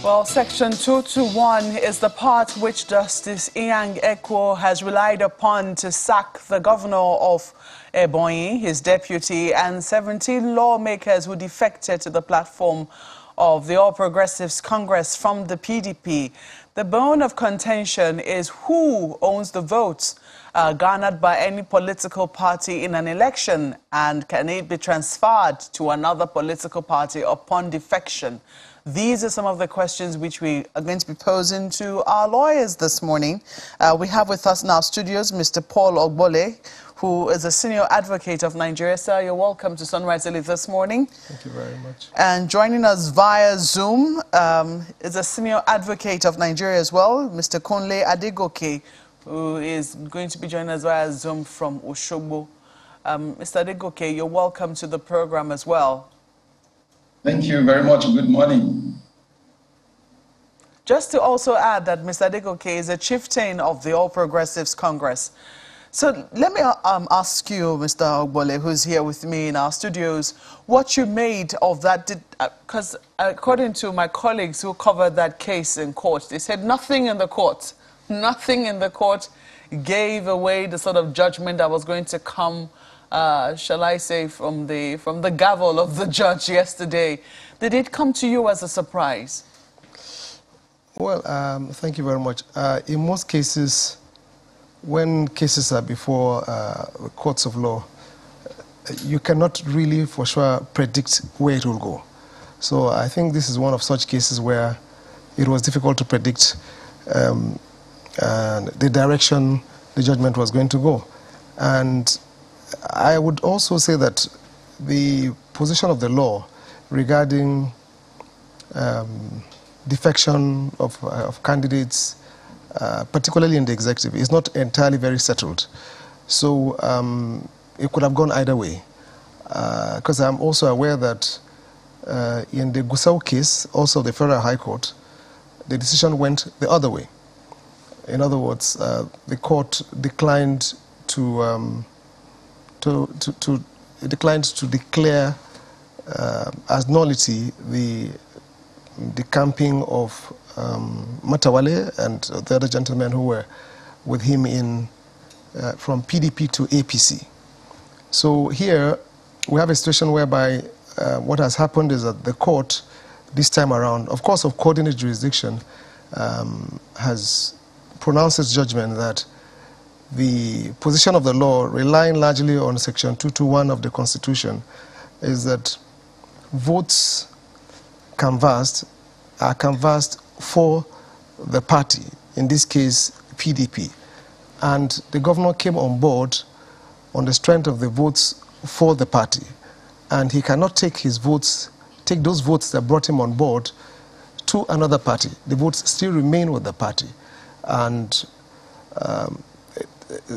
Well, Section 221 is the part which Justice Inyang Ekwo has relied upon to sack the governor of Ebonyi, his deputy, and 17 lawmakers who defected to the platform of the All Progressives Congress from the PDP. The bone of contention is who owns the votes garnered by any political party in an election, and can it be transferred to another political party upon defection? These are some of the questions which we are going to be posing to our lawyers this morning. We have with us in our studios Mr. Paul Ogbole, who is a senior advocate of Nigeria. Sir, you're welcome to Sunrise Daily this morning. Thank you very much. And joining us via Zoom is a senior advocate of Nigeria as well, Mr. Kunle Adegoke, who is going to be joining us via Zoom from Oshogbo. Mr. Adegoke, you're welcome to the program as well. Thank you very much. Good morning. Just to also add that Mr. Adegoke is a chieftain of the All Progressives Congress. So let me ask you, Mr. Ogbole, who's here with me in our studios, what you made of that, because according to my colleagues who covered that case in court, they said nothing in the court gave away the sort of judgment that was going to come, shall I say, from the gavel of the judge yesterday. Did it come to you as a surprise? Well, thank you very much. In most cases, when cases are before courts of law, you cannot really for sure predict where it will go. So I think this is one of such cases where it was difficult to predict the direction the judgment was going to go. And I would also say that the position of the law regarding defection of candidates, particularly in the executive, is not entirely very settled. So it could have gone either way. Because I'm also aware that in the Gusau case, also the Federal High Court, the decision went the other way. In other words, the court declined to declare as nullity the camping of Matawale and the other gentlemen who were with him in from PDP to APC. So here we have a situation whereby what has happened is that the court this time around, of course of coordinate jurisdiction, has pronounced its judgment that the position of the law, relying largely on Section 221 of the Constitution, is that votes are canvassed for the party, in this case PDP. And the governor came on board on the strength of the votes for the party. And he cannot take those votes that brought him on board to another party. The votes still remain with the party. And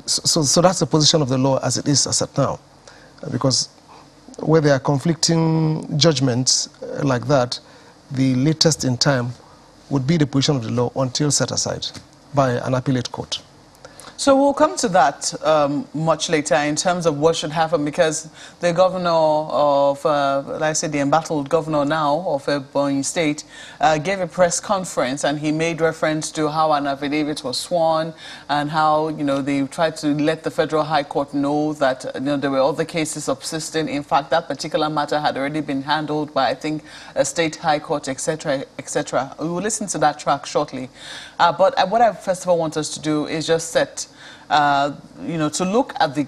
so that's the position of the law as it is as at now. Because where there are conflicting judgments like that, the latest in time would be the position of the law until set aside by an appellate court. So we'll come to that much later in terms of what should happen, because the governor of, like I said, the embattled governor now of Ebonyi State gave a press conference, and he made reference to how an affidavit was sworn and how, you know, they tried to let the Federal High Court know that, you know, there were other cases subsisting. In fact, that particular matter had already been handled by, I think, a state high court, etc., etc. We will listen to that track shortly. But what I first of all want us to do is just set to look at the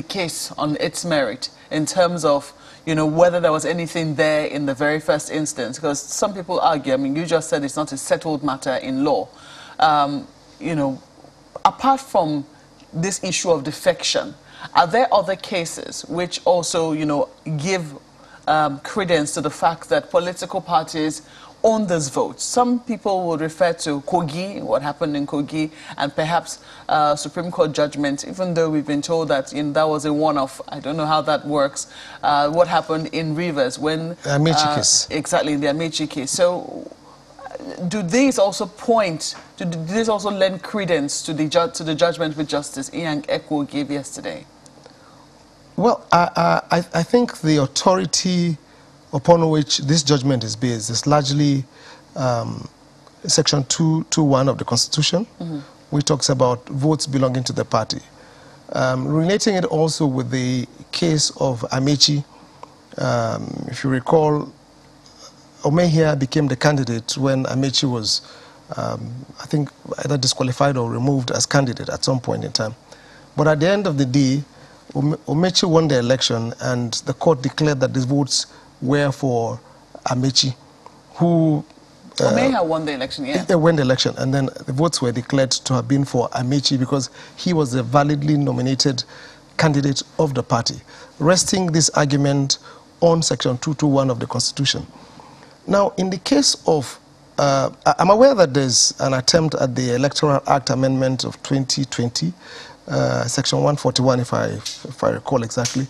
case on its merit in terms of, you know, whether there was anything there in the very first instance. Because some people argue, I mean, you just said it's not a settled matter in law. You know, apart from this issue of defection, are there other cases which also, you know, give credence to the fact that political parties own this vote? Some people would refer to Kogi, what happened in Kogi, and perhaps Supreme Court judgment, even though we've been told that that was a one-off. I don't know how that works. What happened in Rivers when... The Amechi case. Exactly, the Amechi case. So do these also lend credence to the judgment which Justice Inyang Ekwo gave yesterday? Well, I think the authority upon which this judgment is based is largely Section 221 of the Constitution, which talks about votes belonging to the party. Relating it also with the case of Amechi, if you recall, Omehia became the candidate when Amechi was, I think, either disqualified or removed as candidate at some point in time. But at the end of the day, Omechi won the election, and the court declared that the votes were for Amechi, who... Omehia won the election, yeah. He won the election, and then the votes were declared to have been for Amechi because he was the validly nominated candidate of the party, resting this argument on Section 221 of the Constitution. Now, in the case of... I'm aware that there's an attempt at the Electoral Act Amendment of 2020, Section 141, if I recall exactly,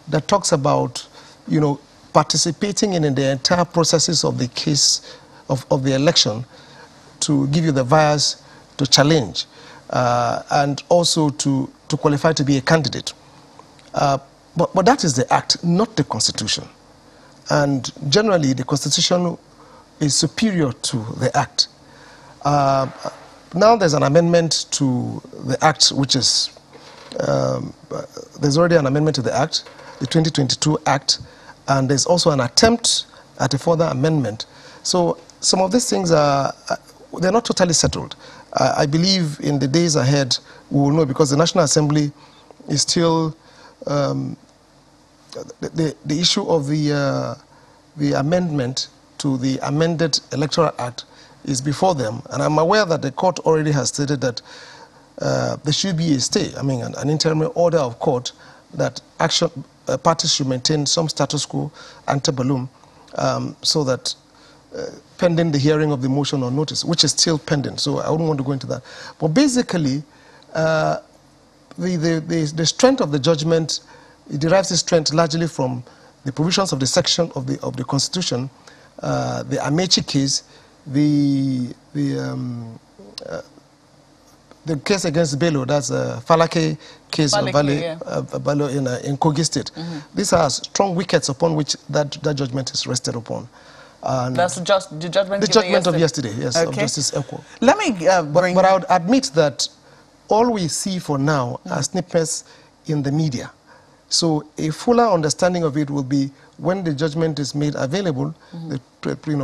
that talks about, you know, participating in the entire processes of the case of the election to give you the vias to challenge and also to qualify to be a candidate. But that is the act, not the Constitution. And generally, the Constitution is superior to the act. Now there's an amendment to the Act, which is, there's already an amendment to the Act, the 2022 Act, and there's also an attempt at a further amendment. So some of these things they're not totally settled. I believe in the days ahead, we will know, because the National Assembly is still, the issue of the amendment to the amended Electoral Act is before them, and I'm aware that the court already has stated that there should be a stay, I mean an interim order of court that parties should maintain some status quo ante bellum, so that pending the hearing of the motion or notice, which is still pending, so I wouldn't want to go into that. But basically, the strength of the judgment, it derives its strength largely from the provisions of the section of the Constitution, the Amechi case, the case against Bello, that's a Falake case of Bello in Kogi State. These are strong wickets upon which that judgment is rested upon. And that's just the judgment. The judgment of yesterday, yes, of Justice Eko. Let me bring. But I would admit that all we see for now are snippets in the media. So a fuller understanding of it will be when the judgment is made available, the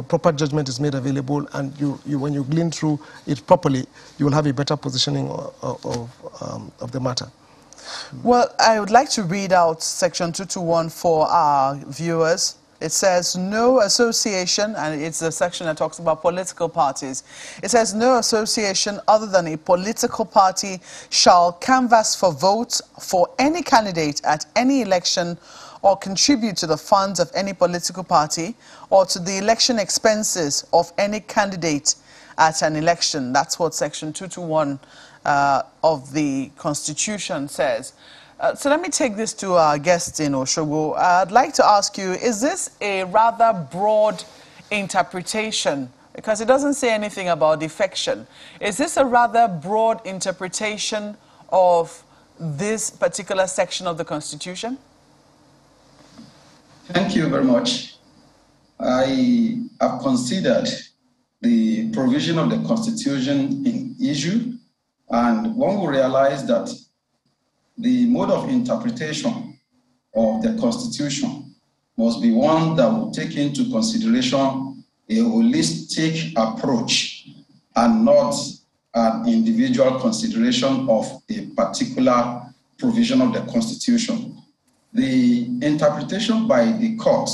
proper judgment is made available, and when you glean through it properly, you will have a better positioning of the matter. Well, I would like to read out Section 221 for our viewers. It says, no association, and it's the section that talks about political parties. It says, no association other than a political party shall canvass for votes for any candidate at any election or contribute to the funds of any political party or to the election expenses of any candidate at an election. That's what Section 221 of the Constitution says. So let me take this to our guest in Oshogo. I'd like to ask you, is this a rather broad interpretation? Because it doesn't say anything about defection. Is this a rather broad interpretation of this particular section of the Constitution? Thank you very much. I have considered the provision of the Constitution in issue, and one will realize that the mode of interpretation of the Constitution must be one that will take into consideration a holistic approach and not an individual consideration of a particular provision of the Constitution. The interpretation by the court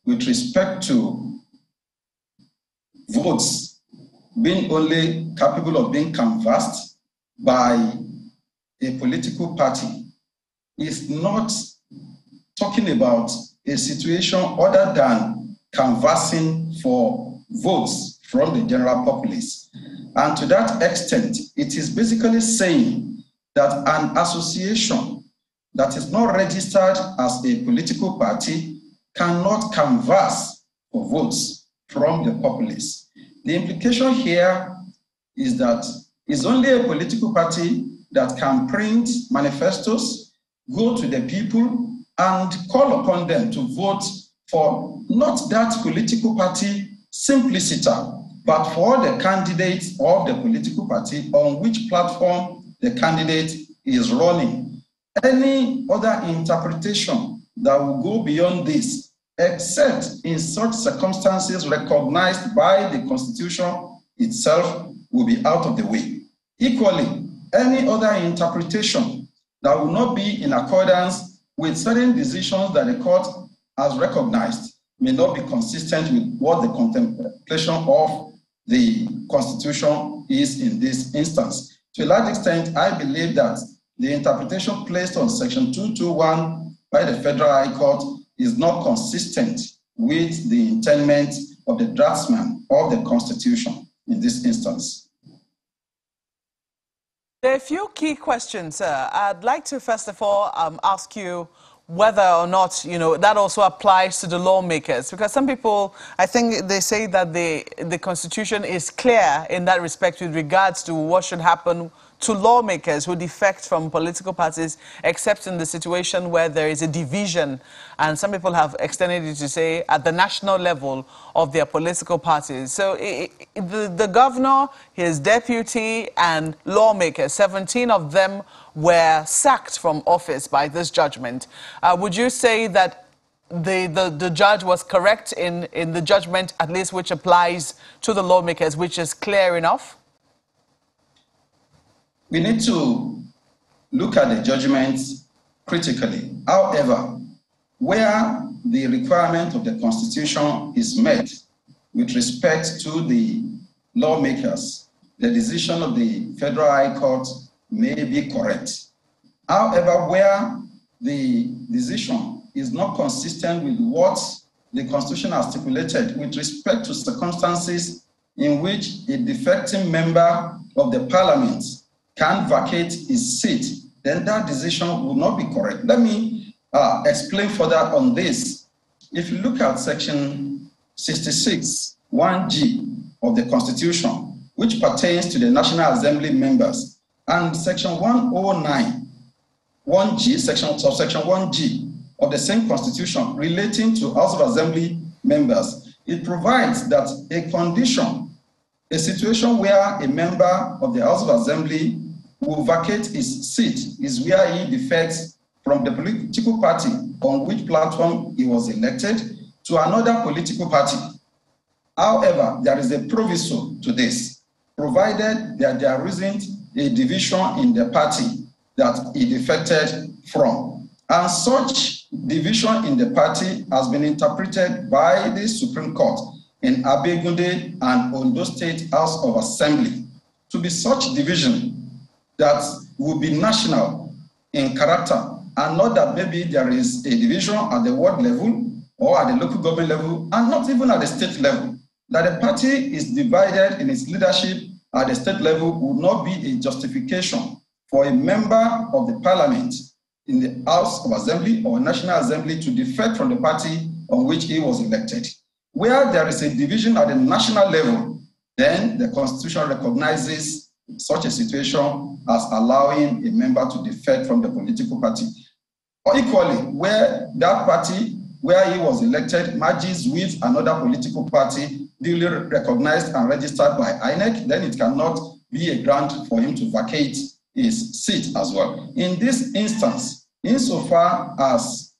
with respect to votes being only capable of being canvassed by a political party is not talking about a situation other than canvassing for votes from the general populace. And to that extent, it is basically saying that an association that is not registered as a political party cannot canvass for votes from the populace. The implication here is that it's only a political party that can print manifestos, go to the people, and call upon them to vote for not that political party simpliciter, but for the candidates of the political party on which platform the candidate is running. Any other interpretation that will go beyond this, except in such circumstances recognized by the Constitution itself, will be out of the way. Equally, any other interpretation that will not be in accordance with certain decisions that the court has recognized may not be consistent with what the contemplation of the Constitution is in this instance. To a large extent, I believe that the interpretation placed on Section 221 by the Federal High Court is not consistent with the intent of the draftsman of the Constitution in this instance. There are a few key questions, sir. I'd like to first of all ask you whether or not, that also applies to the lawmakers. Because some people, I think they say that the Constitution is clear in that respect with regards to what should happen to lawmakers who defect from political parties, except in the situation where there is a division. And some people have extended it to say at the national level of their political parties. So the governor, his deputy, and lawmakers, 17 of them were sacked from office by this judgment. Would you say that the judge was correct in the judgment, at least which applies to the lawmakers, which is clear enough? We need to look at the judgments critically. However, where the requirement of the Constitution is met with respect to the lawmakers, the decision of the Federal High Court may be correct. However, where the decision is not consistent with what the Constitution has stipulated with respect to circumstances in which a defecting member of the Parliament can vacate his seat, then that decision will not be correct. Let me explain further on this. If you look at Section 66, 1G of the Constitution, which pertains to the National Assembly members, and Section 109, 1G, Section 1G of the same Constitution relating to House of Assembly members, it provides that a condition, a situation where a member of the House of Assembly will vacate his seat is where he defects from the political party on which platform he was elected to another political party. However, there is a proviso to this, provided that there isn't a division in the party that he defected from. And such division in the party has been interpreted by the Supreme Court in Abegunde and Ondo State House of Assembly to be such division that will be national in character, and not that maybe there is a division at the ward level or at the local government level, and not even at the state level. That the party is divided in its leadership at the state level would not be a justification for a member of the Parliament in the House of Assembly or National Assembly to defect from the party on which he was elected. Where there is a division at the national level, then the Constitution recognizes such a situation as allowing a member to defect from the political party. Or equally, where that party, where he was elected, merges with another political party duly recognized and registered by INEC, then it cannot be a ground for him to vacate his seat as well. In this instance, insofar as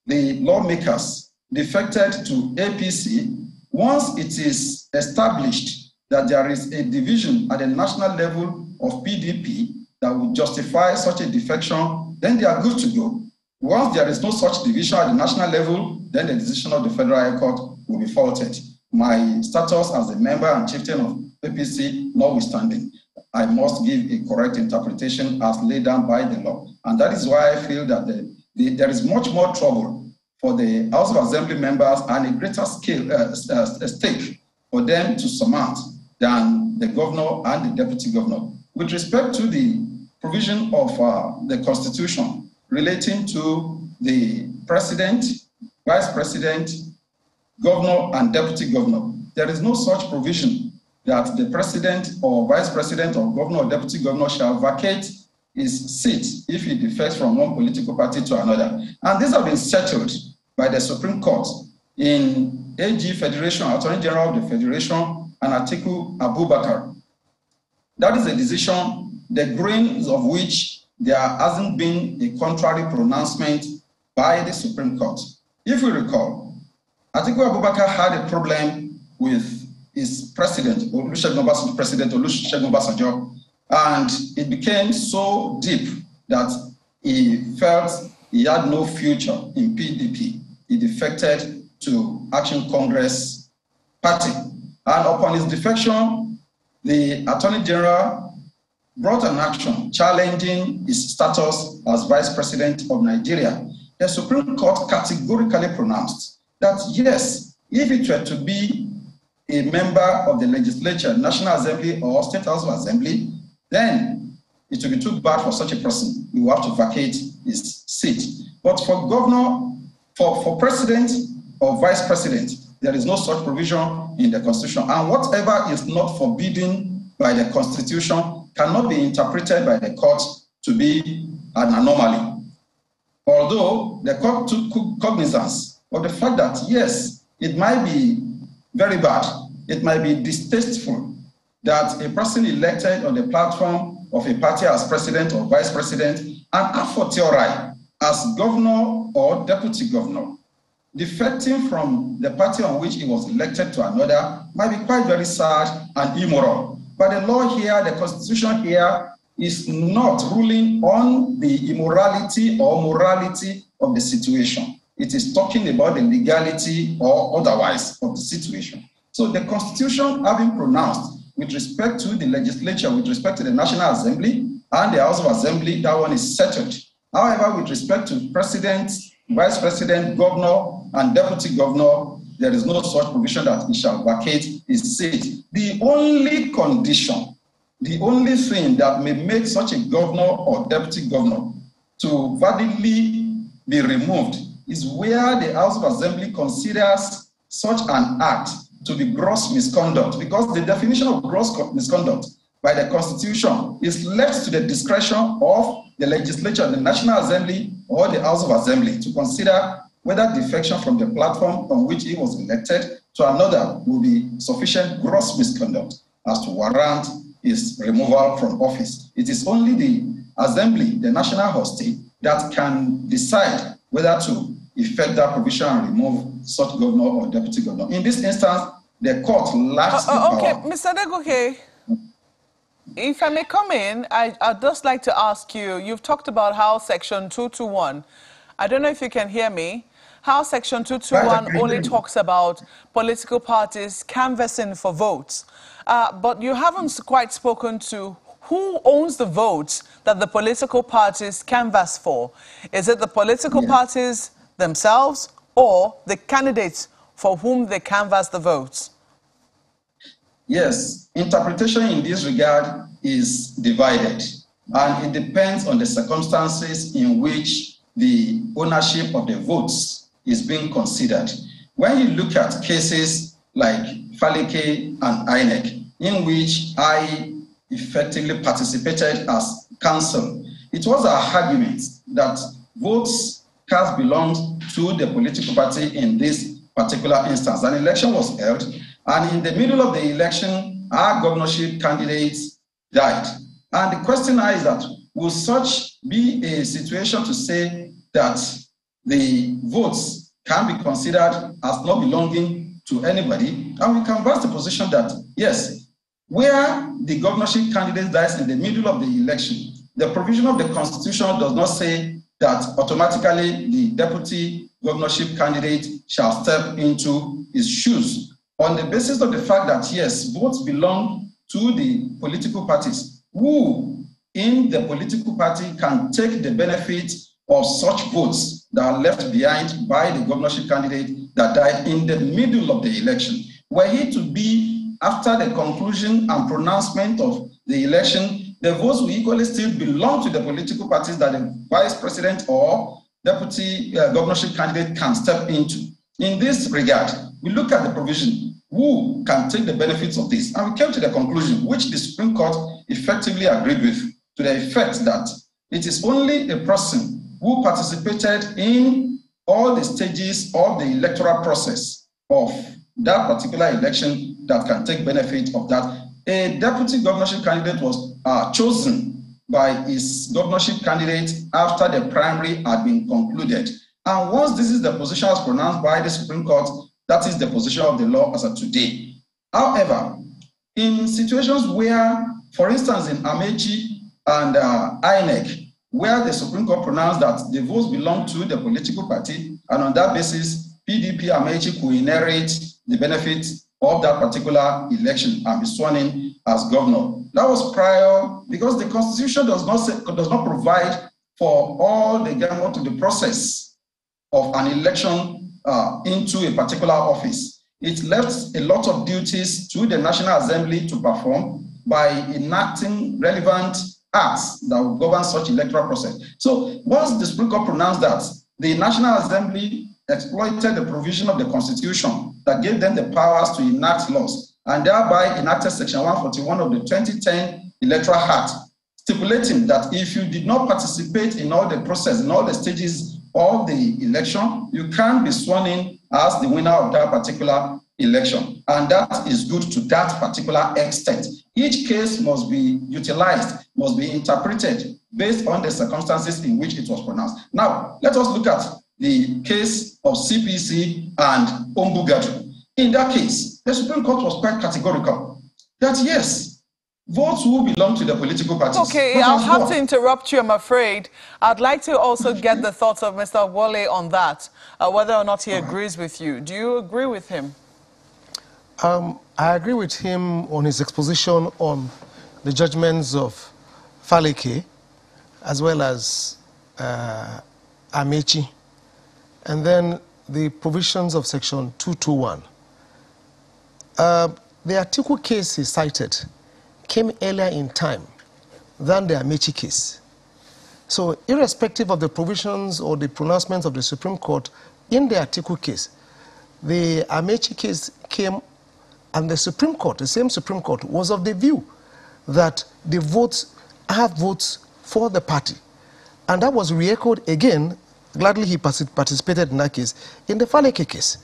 the lawmakers defected to APC, once it is established that there is a division at the national level of PDP that would justify such a defection, then they are good to go. Once there is no such division at the national level, then the decision of the Federal High Court will be faulted. My status as a member and chieftain of APC notwithstanding, I must give a correct interpretation as laid down by the law. And that is why I feel that there is much more trouble for the House of Assembly members and a greater stake for them to surmount than the governor and the deputy governor. With respect to the provision of the Constitution relating to the president, vice president, governor, and deputy governor, there is no such provision that the president or vice president or governor or deputy governor shall vacate his seat if he defects from one political party to another. And these have been settled by the Supreme Court in AG Federation, Attorney General of the Federation, and Atiku Abubakar. That is a decision, the grains of which there hasn't been a contrary pronouncement by the Supreme Court. If we recall, Atiku Abubakar had a problem with his president, Olusegun Obasanjo, and it became so deep that he felt he had no future in PDP. He defected to Action Congress Party. And upon his defection, the Attorney General brought an action challenging his status as Vice President of Nigeria. The Supreme Court categorically pronounced that yes, if it were to be a member of the legislature, National Assembly, or State House of Assembly, then it would be too bad for such a person. He will have to vacate his seat. But for governor, for president or vice president, there is no such provision in the Constitution. And whatever is not forbidden by the Constitution cannot be interpreted by the court to be an anomaly. Although the court took cognizance of the fact that, yes, it might be very bad, it might be distasteful that a person elected on the platform of a party as president or vice president and a fortiori as governor or deputy governor, defecting from the party on which he was elected to another might be quite very sad and immoral. But the law here, the Constitution here, is not ruling on the immorality or morality of the situation. It is talking about the legality or otherwise of the situation. So the Constitution having pronounced with respect to the legislature, with respect to the National Assembly and the House of Assembly, that one is settled. However, with respect to president, vice president, governor, and deputy governor, there is no such provision that he shall vacate his seat. The only condition, the only thing that may make such a governor or deputy governor to validly be removed is where the House of Assembly considers such an act to be gross misconduct, because the definition of gross misconduct by the Constitution is left to the discretion of the legislature, the National Assembly, or the House of Assembly to consider whether defection from the platform on which he was elected to another will be sufficient gross misconduct as to warrant his removal from office. It is only the Assembly, the national hostage, that can decide whether to effect that provision and remove such governor or deputy governor. In this instance, the court lacks the power. Okay, Mr. Negoke, if I may come in, I'd just like to ask you, you've talked about how Section 221, I don't know if you can hear me, how Section 221 only talks about political parties canvassing for votes. But you haven't quite spoken to who owns the votes that the political parties canvass for. Is it the political parties themselves or the candidates for whom they canvass the votes? Yes, interpretation in this regard is divided, and it depends on the circumstances in which the ownership of the votes is being considered. When you look at cases like Falike and INEC, in which I effectively participated as counsel, it was our argument that votes cast belonged to the political party in this particular instance. An election was held, and in the middle of the election, our governorship candidates died. And the question now is that, will such be a situation to say that the votes can be considered as not belonging to anybody? And we can vast the position that, yes, where the governorship candidate dies in the middle of the election, the provision of the Constitution does not say that automatically the deputy governorship candidate shall step into his shoes, on the basis of the fact that, yes, votes belong to the political parties. Who in the political party can take the benefit of such votes that are left behind by the governorship candidate that died in the middle of the election? Were he to be after the conclusion and pronouncement of the election, the votes will equally still belong to the political parties that the vice president or deputy governorship candidate can step into. In this regard, we look at the provision, who can take the benefits of this? And we came to the conclusion, which the Supreme Court effectively agreed with, to the effect that it is only a person who participated in all the stages of the electoral process of that particular election that can take benefit of that. A deputy governorship candidate was chosen by his governorship candidate after the primary had been concluded. And once this is the position as pronounced by the Supreme Court, that is the position of the law as of today. However, in situations where, for instance, in Amechi and INEC, where the Supreme Court pronounced that the votes belong to the political party, and on that basis, PDP Amechi could inherit the benefit of that particular election and be sworn in as governor. That was prior, because the Constitution does not provide for all the gamut to the process of an election into a particular office. It left a lot of duties to the National Assembly to perform by enacting relevant acts that will govern such electoral process. So once the Supreme Court pronounced that, the National Assembly exploited the provision of the Constitution that gave them the powers to enact laws, and thereby enacted Section 141 of the 2010 Electoral Act, stipulating that if you did not participate in all the process, in all the stages of the election, you can be sworn in as the winner of that particular election. And that is good to that particular extent. Each case must be utilized, must be interpreted based on the circumstances in which it was pronounced. Now, let us look at the case of CPC and Ombugadu. In that case, the Supreme Court was quite categorical that yes, votes will belong to the political parties. Okay, I'll have to interrupt you, I'm afraid. I'd like to also get the thoughts of Mr. Wole on that, whether or not he agrees with you. Do you agree with him? I agree with him on his exposition on the judgments of Faleke, as well as Amechi, and then the provisions of Section 221. The Atiku case he cited came earlier in time than the Amechi case. So irrespective of the provisions or the pronouncements of the Supreme Court in the Atiku case, the Amechi case came, and the Supreme Court, the same Supreme Court, was of the view that the votes have votes for the party. And that was re-echoed again, gladly he participated in that case, in the Faleke case.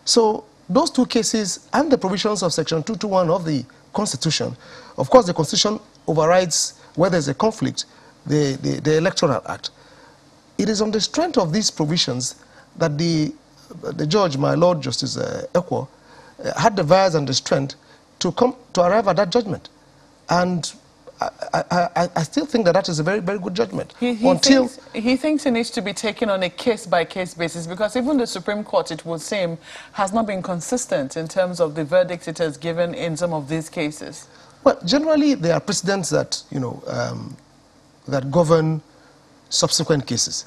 So those two cases and the provisions of Section 221 of the Constitution, of course the Constitution overrides where there's a conflict, the Electoral Act. It is on the strength of these provisions that the judge, my Lord Justice Ekwo, had the vials and the strength to arrive at that judgment. And I still think that is a very, very good judgment. He thinks it needs to be taken on a case-by-case basis, because even the Supreme Court, it would seem, has not been consistent in terms of the verdicts it has given in some of these cases. Well, generally, there are precedents that, that govern subsequent cases.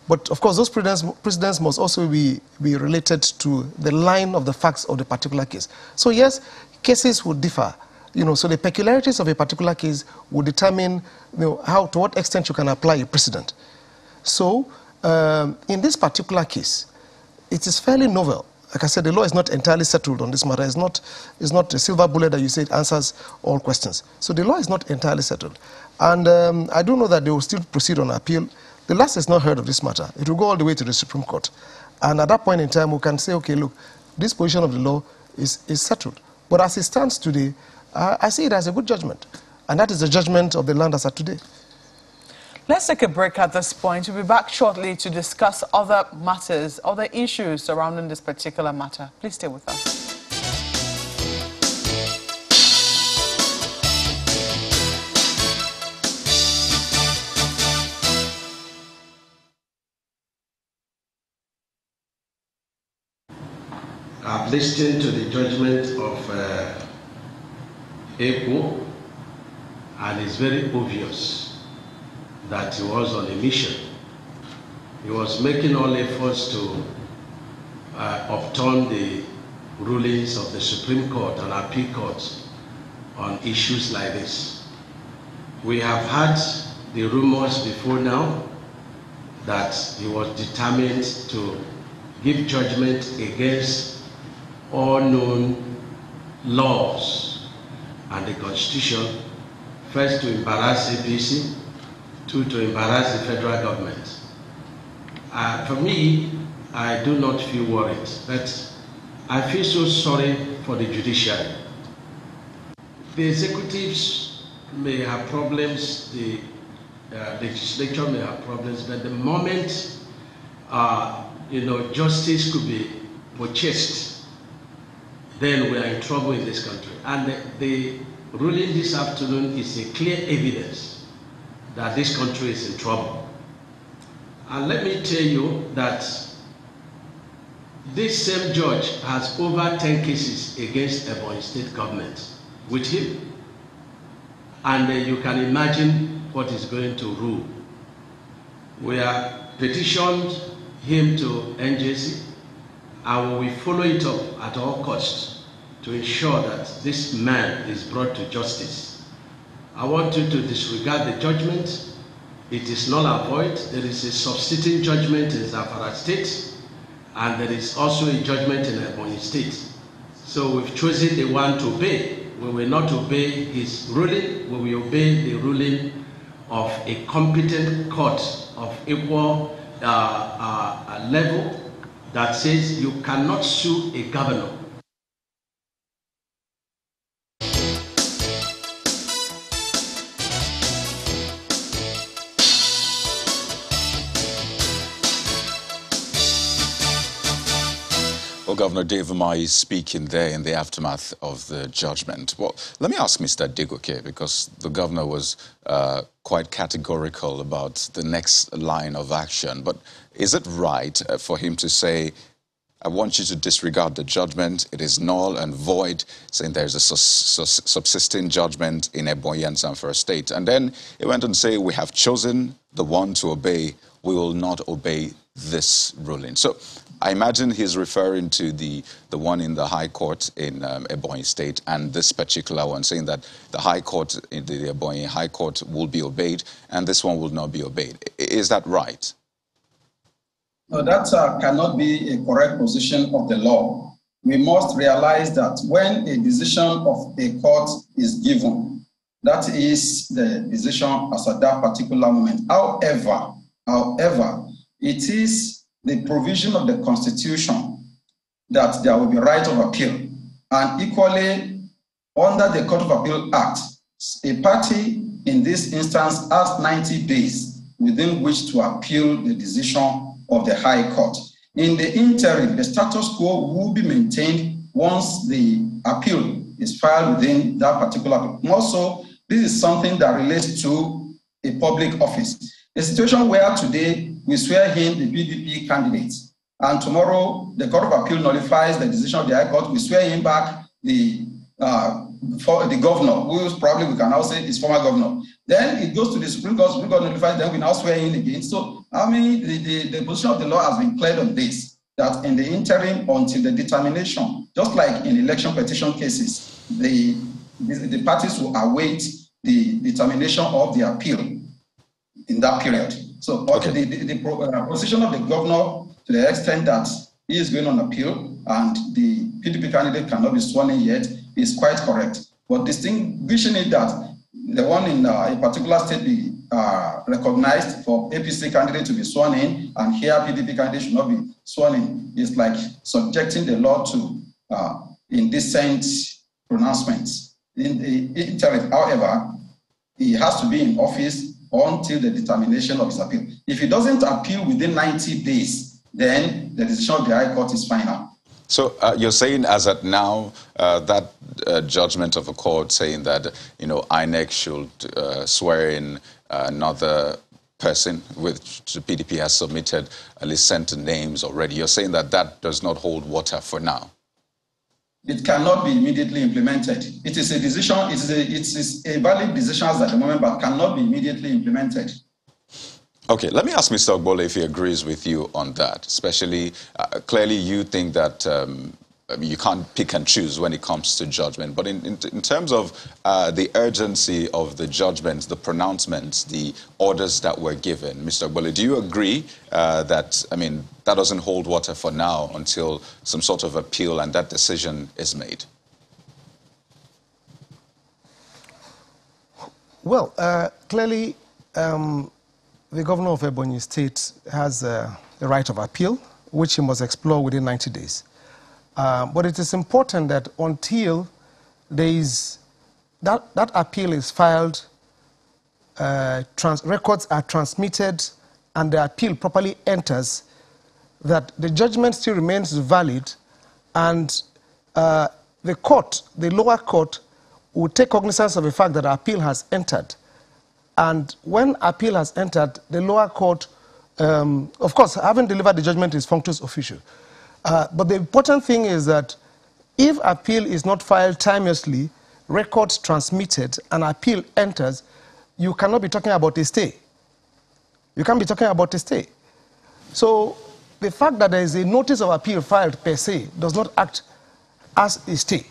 But, of course, those precedents must also be related to the line of the facts of the particular case. So, yes, cases would differ. So the peculiarities of a particular case will determine, to what extent you can apply a precedent. So, in this particular case, it is fairly novel. Like I said, the law is not entirely settled on this matter. It's not a silver bullet that you say it answers all questions. So the law is not entirely settled. And I do know that they will still proceed on appeal. The last is not heard of this matter. It will go all the way to the Supreme Court. And at that point in time, we can say, okay, look, this position of the law is settled. But as it stands today, I see it as a good judgment. And that is the judgment of the land as of today. Let's take a break at this point. We'll be back shortly to discuss other matters, other issues surrounding this particular matter. Please stay with us. I've listened to the judgment of Ekwo, and it's very obvious that he was on a mission. He was making all efforts to overturn the rulings of the Supreme Court and appeal courts on issues like this. We have had the rumors before now that he was determined to give judgment against all known laws and the Constitution, first to embarrass APC, two, to embarrass the federal government. For me, I do not feel worried, but I feel so sorry for the judiciary. The executives may have problems, the legislature may have problems, but the moment justice could be purchased, then we are in trouble in this country. And the ruling this afternoon is a clear evidence that this country is in trouble. And let me tell you that this same judge has over 10 cases against Ebonyi state government with him. And you can imagine what is going to rule. We have petitioned him to NJC, and we will follow it up at all costs to ensure that this man is brought to justice. I want you to disregard the judgment. It is null and void. There is a substituting judgment in Zamfara State, and there is also a judgment in Ebonyi State. So we've chosen the one to obey. We will not obey his ruling. We will obey the ruling of a competent court of equal level that says you cannot sue a governor. Well, Governor Dave Ebonyi is speaking there in the aftermath of the judgment. Well, let me ask Mr. Degoke, because the governor was quite categorical about the next line of action. But is it right for him to say, I want you to disregard the judgment, it is null and void, saying there's a subsisting judgment in Ebonyi and Zamfara State? And then he went on to say, we have chosen the one to obey, we will not obey this ruling. So I imagine he's referring to the one in the High Court in Ebonyi State and this particular one, saying that the High Court, in the Ebonyi High Court, will be obeyed and this one will not be obeyed. Is that right? No, that cannot be a correct position of the law. We must realize that when a decision of a court is given, that is the decision as at that particular moment. However, it is the provision of the Constitution that there will be right of appeal. And equally, under the Court of Appeal Act, a party in this instance has 90 days within which to appeal the decision of the High Court. In the interim, the status quo will be maintained once the appeal is filed within that particular appeal. Also, this is something that relates to a public office. A situation where today we swear in the PDP candidates, and tomorrow the Court of Appeal nullifies the decision of the High Court, we swear in back the governor, who probably we can now say is former governor. Then it goes to the Supreme Court nullifies, then we now swear in again. So, I mean, the position of the law has been cleared on this, that in the interim until the determination, just like in election petition cases, the parties will await the determination of the appeal in that period. So okay. The position of the governor, to the extent that he is going on appeal and the PDP candidate cannot be sworn in yet, is quite correct. But distinguishing it that the one in a particular state be recognized for APC candidate to be sworn in, and here PDP candidate should not be sworn in, is like subjecting the law to indecent pronouncements. In the interim, however, he has to be in office until the determination of his appeal. If he doesn't appeal within 90 days, then the decision of the High Court is final. So you're saying as at now, that judgment of a court saying that, INEC should swear in another person, which the PDP has submitted, at least sent names already. You're saying that that does not hold water for now? It cannot be immediately implemented. It is a decision, it is a valid decision at the moment, but cannot be immediately implemented. Okay, let me ask Mr. Ogbole if he agrees with you on that, especially, clearly you think that you can't pick and choose when it comes to judgment, but in terms of the urgency of the judgments, the pronouncements, the orders that were given, Mr. Ogbole, do you agree that, that doesn't hold water for now until some sort of appeal and that decision is made? Well, clearly, the governor of Ebonyi State has the right of appeal, which he must explore within 90 days. But it is important that until there is that appeal is filed, records are transmitted, and the appeal properly enters, that the judgment still remains valid, and the court, the lower court, will take cognizance of the fact that appeal has entered. And when appeal has entered, the lower court, of course, having delivered the judgment is functus officio. But the important thing is that if appeal is not filed timeously, records transmitted, and appeal enters, you cannot be talking about a stay. You can't be talking about a stay. So the fact that there is a notice of appeal filed per se does not act as a stay.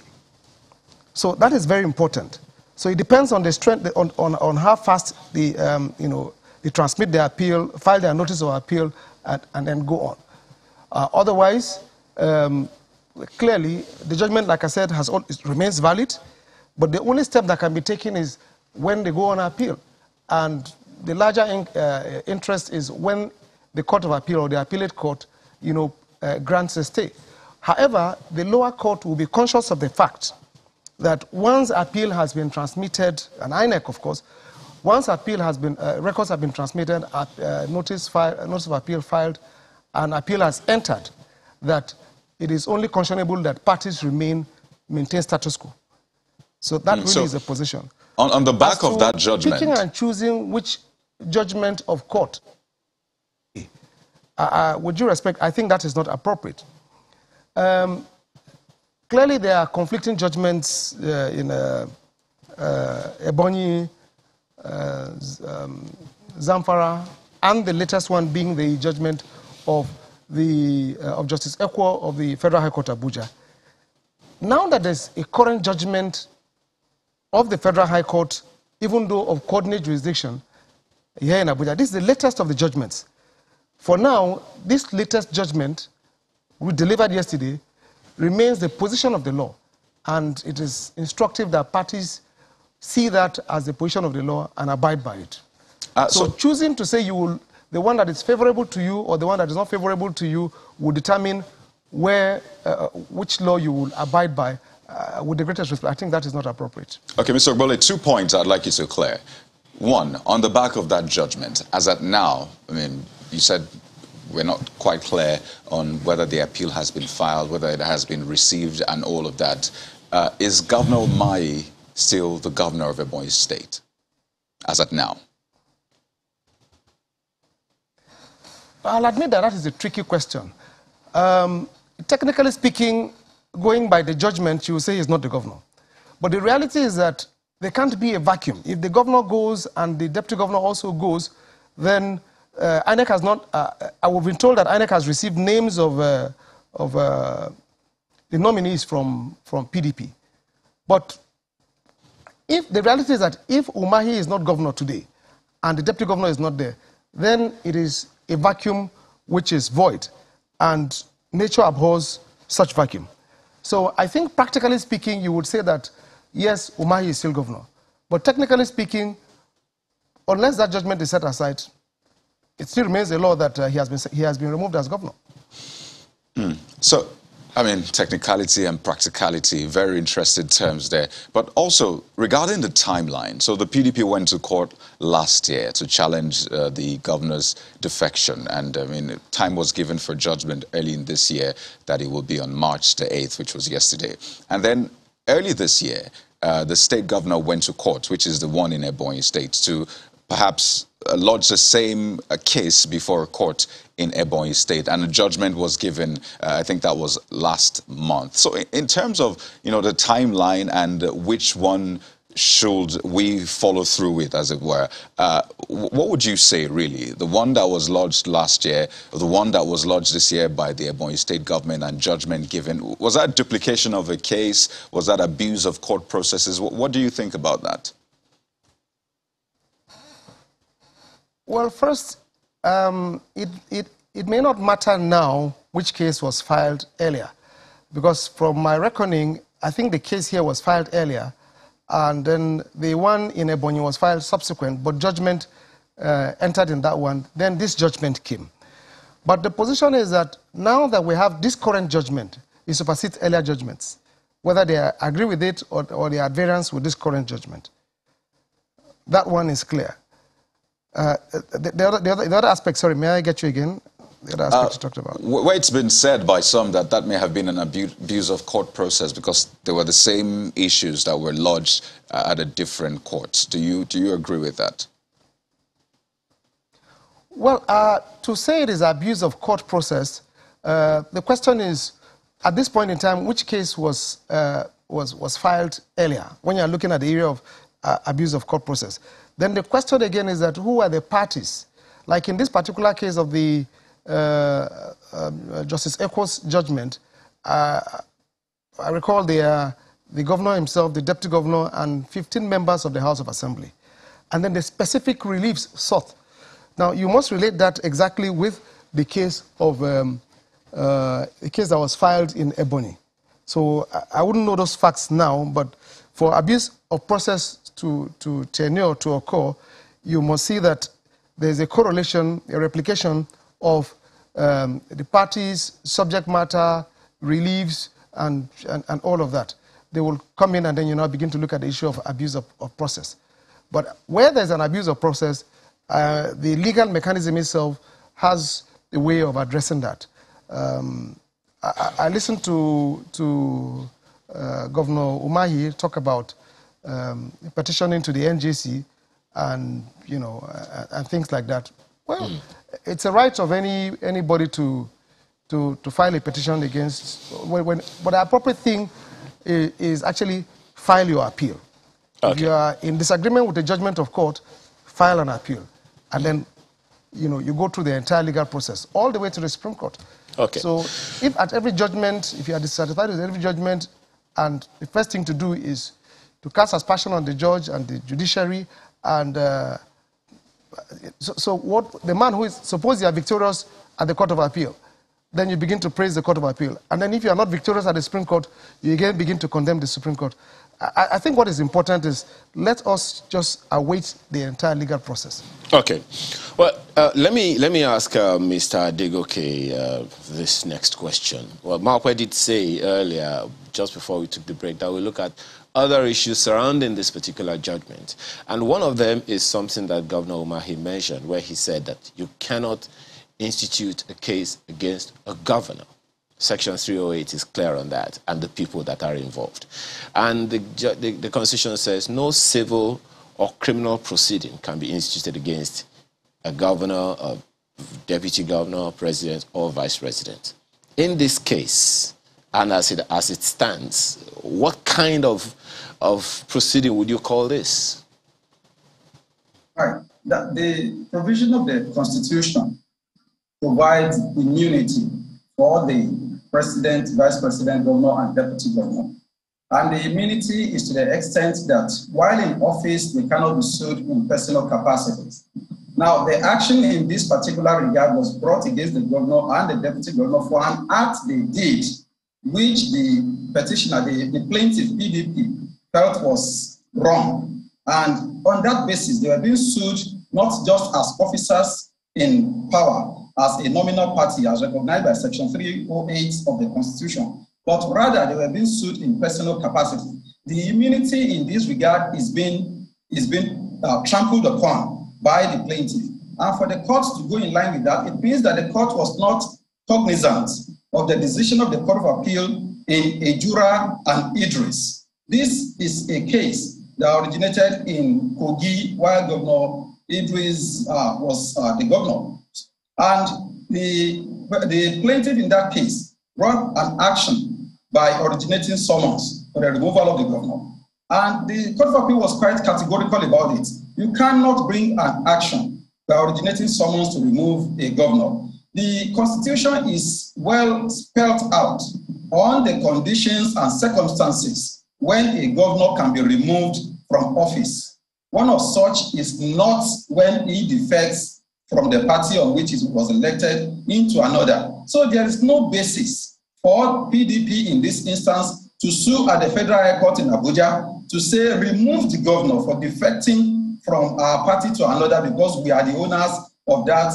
So that is very important. So it depends on the strength, on how fast they transmit their appeal, file their notice of appeal, and then go on. Otherwise, clearly, the judgment, like I said, remains valid, but the only step that can be taken is when they go on appeal. And the larger interest is when the Court of Appeal or the appellate court, grants a stay. However, the lower court will be conscious of the fact that once appeal has been transmitted, and INEC, of course, once appeal has been, records have been transmitted, notice of appeal filed, and appeal has entered, that it is only conscionable that parties maintain status quo. So that really is a position. On the back of that judgment, picking and choosing which judgment of court, with due respect, I think that is not appropriate. Clearly, there are conflicting judgments in Ebonyi, Zamfara, and the latest one being the judgment of Justice Ekwo of the Federal High Court, Abuja. Now that there's a current judgment of the Federal High Court, even though of coordinate jurisdiction here in Abuja, this is the latest of the judgments. For now, this latest judgment, we delivered yesterday, remains the position of the law, and it is instructive that parties see that as the position of the law and abide by it. So choosing to say the one that is favorable to you or the one that is not favorable to you will determine which law you will abide by with the greatest respect. I think that is not appropriate. Okay, Mr. Ogbole, 2 points I'd like you to clear. One, on the back of that judgment, as at now, I mean, you said we're not quite clear on whether the appeal has been filed, whether it has been received, and all of that. Is Governor Umahi still the governor of Ebonyi State, as at now? I'll admit that is a tricky question. Technically speaking, going by the judgment, you will say he's not the governor. But the reality is that there can't be a vacuum. If the governor goes and the deputy governor also goes, then INEC has not, I've been told that INEC has received names of the nominees from PDP. But if the reality is that if Umahi is not governor today and the deputy governor is not there, then it is a vacuum which is void, and nature abhors such vacuum. So I think practically speaking, you would say that, yes, Umahi is still governor. But technically speaking, unless that judgment is set aside, it still remains a law that he has been removed as governor. So, I mean, technicality and practicality, very interested terms there. But also, regarding the timeline, so the PDP went to court last year to challenge the governor's defection. And, I mean, time was given for judgment early in this year that it will be on March the 8th, which was yesterday. And then early this year, the state governor went to court, which is the one in Ebonyi State, to perhaps lodge the same case before a court in Ebonyi State, and a judgment was given, I think that was last month. So in terms of, the timeline and which one should we follow through with, as it were, what would you say, really? The one that was lodged last year, or the one that was lodged this year by the Ebonyi State government and judgment given, was that duplication of a case? Was that abuse of court processes? What do you think about that? Well, first, it may not matter now which case was filed earlier, because from my reckoning, I think the case here was filed earlier, and then the one in Ebonyi was filed subsequent, but judgment entered in that one, then this judgment came. But the position is that now that we have this current judgment, it supersedes earlier judgments, whether they agree with it or they are at variance with this current judgment. That one is clear. The other aspect, sorry, may I get you again? The other aspect you talked about. Where it's been said by some that that may have been an abuse of court process because they were the same issues that were lodged at a different court. Do you agree with that? Well, to say it is abuse of court process, the question is, at this point in time, which case was filed earlier when you are looking at the area of abuse of court process? Then the question again is that who are the parties? Like in this particular case of the Justice Ekwo's judgment, I recall the governor himself, the deputy governor, and 15 members of the House of Assembly. And then the specific reliefs sought. Now, you must relate that exactly with the case of the case that was filed in Ebonyi. So I wouldn't know those facts now, but for abuse of process to tenure to occur, you must see that there's a correlation, a replication of the parties, subject matter, reliefs, and all of that. They will come in and then you now begin to look at the issue of abuse of process. But where there's an abuse of process, the legal mechanism itself has a way of addressing that. I listened to Governor Umahi talk about petitioning to the NJC and and things like that. Well, it's a right of anybody to file a petition against. But the appropriate thing is actually file your appeal. Okay. If you are in disagreement with the judgment of court, file an appeal, and then you go through the entire legal process all the way to the Supreme Court. Okay. So if at every judgment, if you are dissatisfied with every judgment, and the first thing to do is to cast aspersion on the judge and the judiciary, and so what the man who is, suppose you are victorious at the Court of Appeal, then you begin to praise the Court of Appeal. And then if you are not victorious at the Supreme Court, you again begin to condemn the Supreme Court. I think what is important is let us just await the entire legal process. Okay. Well, let me ask Mr. Adegoke this next question. Well, Markwe did say earlier, just before we took the break, that we look at other issues surrounding this particular judgment. And one of them is something that Governor Umahi mentioned, where he said that you cannot institute a case against a governor. Section 308 is clear on that, and the people that are involved. And the Constitution says no civil or criminal proceeding can be instituted against a governor, a deputy governor, president, or vice president. In this case, and as it stands, what kind of proceeding would you call this? Right. The provision of the Constitution provides immunity for the president, vice president, governor, and deputy governor. And the immunity is to the extent that while in office, they cannot be sued in personal capacities. Now, the action in this particular regard was brought against the governor and the deputy governor for an act they did, which the petitioner, the plaintiff, PDP, felt was wrong. And on that basis, they were being sued not just as officers in power, as a nominal party, as recognized by Section 308 of the Constitution, but rather they were being sued in personal capacity. The immunity in this regard is being trampled upon by the plaintiff. And for the court to go in line with that, it means that the court was not cognizant of the decision of the Court of Appeal in Ejura and Idris. This is a case that originated in Kogi while Governor Idris was the governor. And the plaintiff in that case brought an action by originating summons for the removal of the governor. And the Court of Appeal was quite categorical about it. You cannot bring an action by originating summons to remove a governor. The Constitution is well spelled out on the conditions and circumstances when a governor can be removed from office. One of such is not when he defects from the party on which he was elected into another. So there is no basis for PDP in this instance to sue at the Federal High Court in Abuja to say remove the governor for defecting from our party to another because we are the owners of that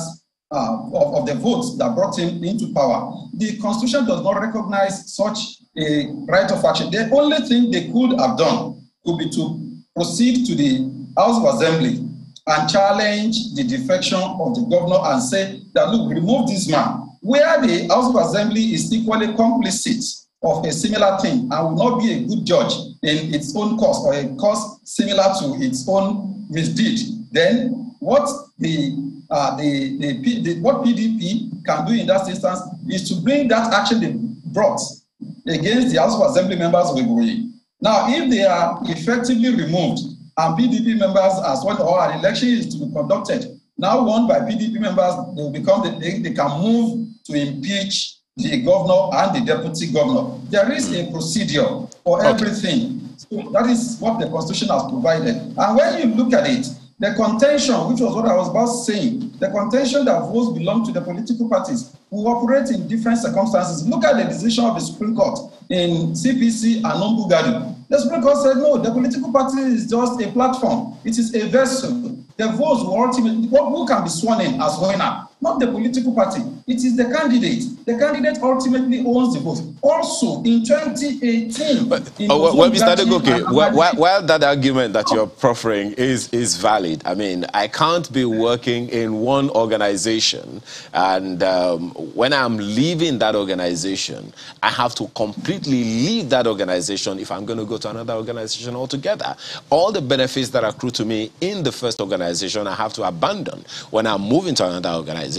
of the votes that brought him into power. The Constitution does not recognize such a right of action. The only thing they could have done would be to proceed to the House of Assembly and challenge the defection of the governor and say that, look, remove this man, where the House of Assembly is equally complicit of a similar thing and will not be a good judge in its own cause or a cause similar to its own misdeed. Then what what PDP can do in that instance is to bring that action they brought against the House of Assembly members of Ebonyi. Now, if they are effectively removed and PDP members, as well, or an election is to be conducted, now won by PDP members, they will become they can move to impeach the governor and the deputy governor. There is a procedure for everything. So that is what the Constitution has provided. And when you look at it, the contention, which was what I was about saying, the contention that votes belong to the political parties who operate in different circumstances. Look at the decision of the Supreme Court in CPC and Nombugadu. The Supreme Court said, no, the political party is just a platform. It is a vessel. The votes will ultimately, who can be sworn in as winner? Not the political party. It is the candidate. The candidate ultimately owns the vote. Also, in 2018... Mr. Degoke, while that argument that you're proffering is valid, I mean, I can't be working in one organization, and when I'm leaving that organization, I have to completely leave that organization if I'm going to go to another organization altogether. All the benefits that accrue to me in the first organization, I have to abandon when I'm moving to another organization.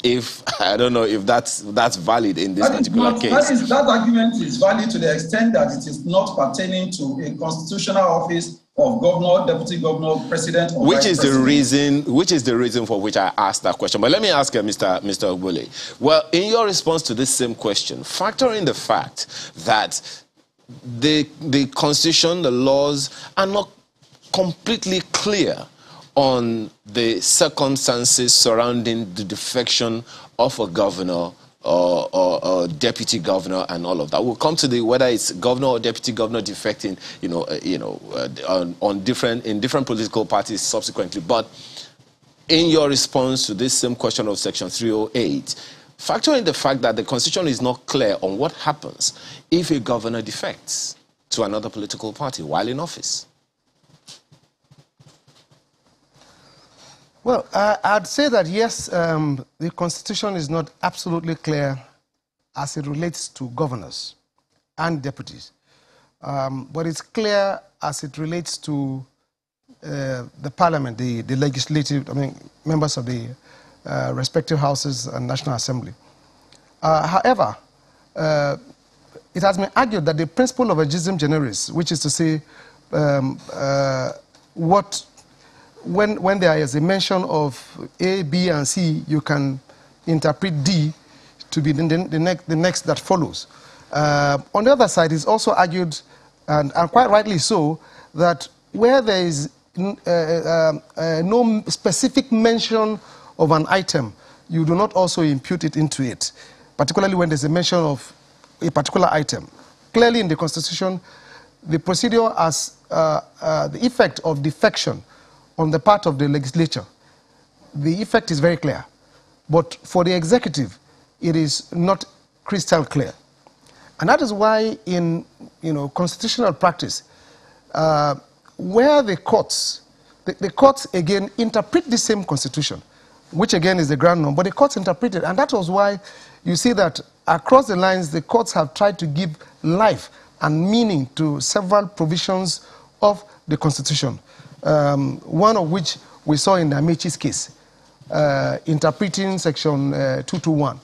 If I don't know if that's valid in this particular case. That argument is valid to the extent that it is not pertaining to a constitutional office of governor, deputy governor, president, or which is the reason for which I asked that question. But let me ask Mr. Ogbole. Well, in your response to this same question, factor in the fact that the Constitution, the laws are not completely clear on the circumstances surrounding the defection of a governor or deputy governor and all of that. We'll come to whether it's governor or deputy governor defecting, in different political parties subsequently. But in your response to this same question of Section 308, factor in the fact that the Constitution is not clear on what happens if a governor defects to another political party while in office. Well, I'd say that, yes, the Constitution is not absolutely clear as it relates to governors and deputies. But it's clear as it relates to the parliament, the legislative, members of the respective houses and National Assembly. However, it has been argued that the principle of legistim generis, which is to say when there is a mention of A, B, and C, you can interpret D to be the next that follows. On the other side, it's also argued, and quite rightly so, that where there is no specific mention of an item, you do not also impute it into it, particularly when there's a mention of a particular item. Clearly in the Constitution, the procedure as the effect of defection on the part of the legislature, the effect is very clear. But for the executive, it is not crystal clear. And that is why in constitutional practice, where the courts again interpret the same constitution, which again is the ground norm, but the courts interpret it. And that was why you see that across the lines, the courts have tried to give life and meaning to several provisions of the Constitution. One of which we saw in Amichi's case, interpreting Section 221.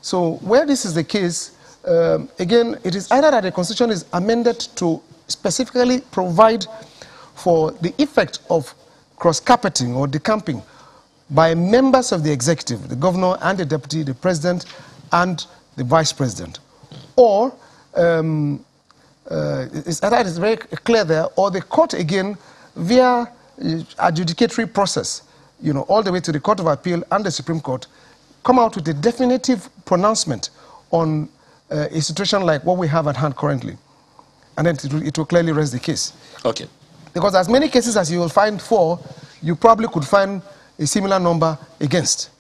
So where this is the case, again, it is either that the Constitution is amended to specifically provide for the effect of cross-carpeting or decamping by members of the executive, the governor and the deputy, the president and the vice president, or it's very clear there, or the court again via adjudicatory process, all the way to the Court of Appeal and the Supreme Court, come out with a definitive pronouncement on a situation like what we have at hand currently. And then it will clearly rest the case. Okay. Because as many cases as you will find for, you probably could find a similar number against.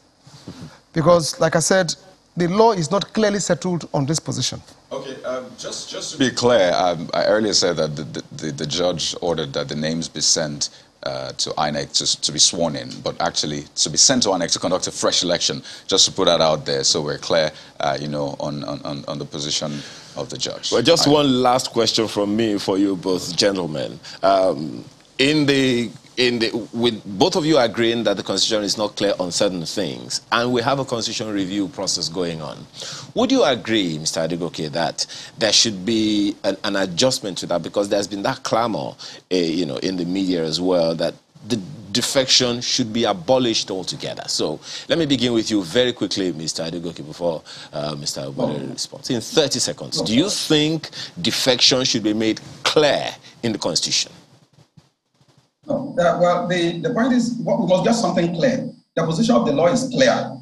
Because, like I said, the law is not clearly settled on this position. Okay, just to be clear, I earlier said that the judge ordered that the names be sent to INEC to be sworn in, but actually to be sent to INEC to conduct a fresh election, just to put that out there so we're clear, you know, on the position of the judge. Well, just one last question from me for you both gentlemen. With both of you agreeing that the Constitution is not clear on certain things, and we have a Constitution review process going on, would you agree, Mr. Adegoke, that there should be an adjustment to that? Because there's been that clamor, you know, in the media as well, that the defection should be abolished altogether. So let me begin with you very quickly, Mr. Adegoke, before Mr. Ebonyi responds. In 30 seconds, do you think defection should be made clear in the Constitution? No, well, the point is, we must get something clear. The position of the law is clear.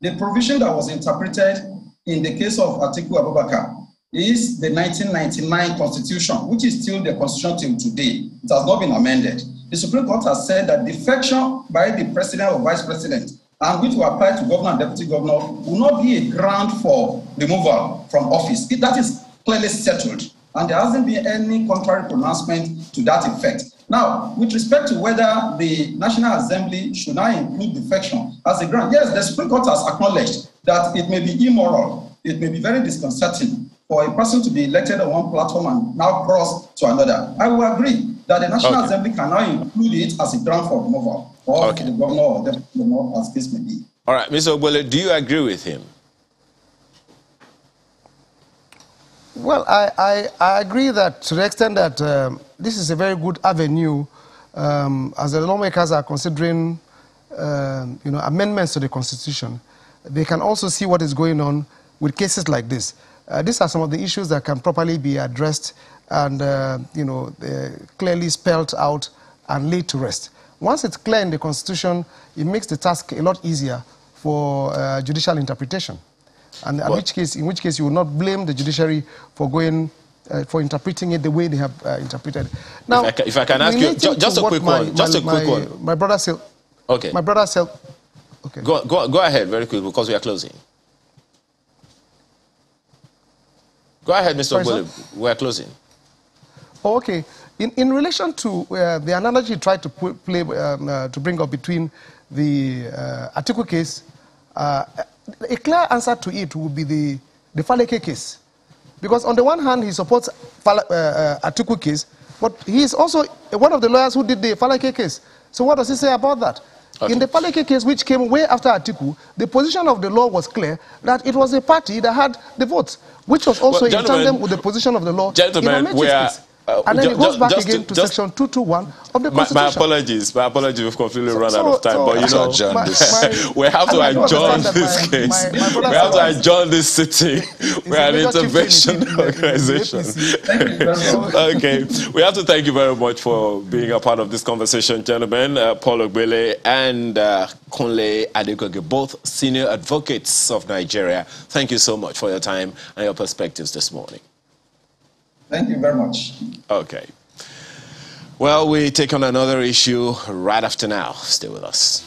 The provision that was interpreted in the case of Atiku Abubakar is the 1999 Constitution, which is still the Constitution till today. It has not been amended. The Supreme Court has said that defection by the president or vice president, and which will apply to governor and deputy governor, will not be a ground for removal from office. That is clearly settled, and there hasn't been any contrary pronouncement to that effect. Now, with respect to whether the National Assembly should now include defection as a ground, yes, the Supreme Court has acknowledged that it may be immoral, it may be very disconcerting for a person to be elected on one platform and now cross to another. I will agree that the National Assembly can now include it as a ground for removal, or the governor or deputy governor, as case may be. All right, Mr. Ogbole, do you agree with him? Well, I agree that to the extent that this is a very good avenue as the lawmakers are considering you know, amendments to the Constitution. They can also see what is going on with cases like this. These are some of the issues that can properly be addressed and you know, clearly spelled out and laid to rest. Once it's clear in the Constitution, it makes the task a lot easier for judicial interpretation. And in which case you will not blame the judiciary for going for interpreting it the way they have interpreted. Now, if I can ask you, just a quick one. My brother said. Okay. My brother said. Okay. Go ahead very quickly because we are closing. Go ahead, Mr. Ogbole. We are closing. Oh, okay. In relation to the analogy tried to to bring up between the Atiku case. A clear answer to it would be the Faleke case. Because on the one hand, he supports Atiku case, but he is also one of the lawyers who did the Faleke case. So what does he say about that? Okay. In the Faleke case, which came way after Atiku, the position of the law was clear that it was a party that had the votes, which was also in tandem with the position of the law in Amechi's case. And then it goes back again to section 221 of the Constitution. My apologies, we've completely run out of time. But you know, we have to adjourn this case. We have to adjourn this sitting. We're an intervention organization. Okay, we have to thank you very much for being a part of this conversation, gentlemen. Paul Ogbole and Kunle Adegoke, both senior advocates of Nigeria. Thank you so much for your time and your perspectives this morning. Thank you very much. Okay. Well, we take on another issue right after now. Stay with us.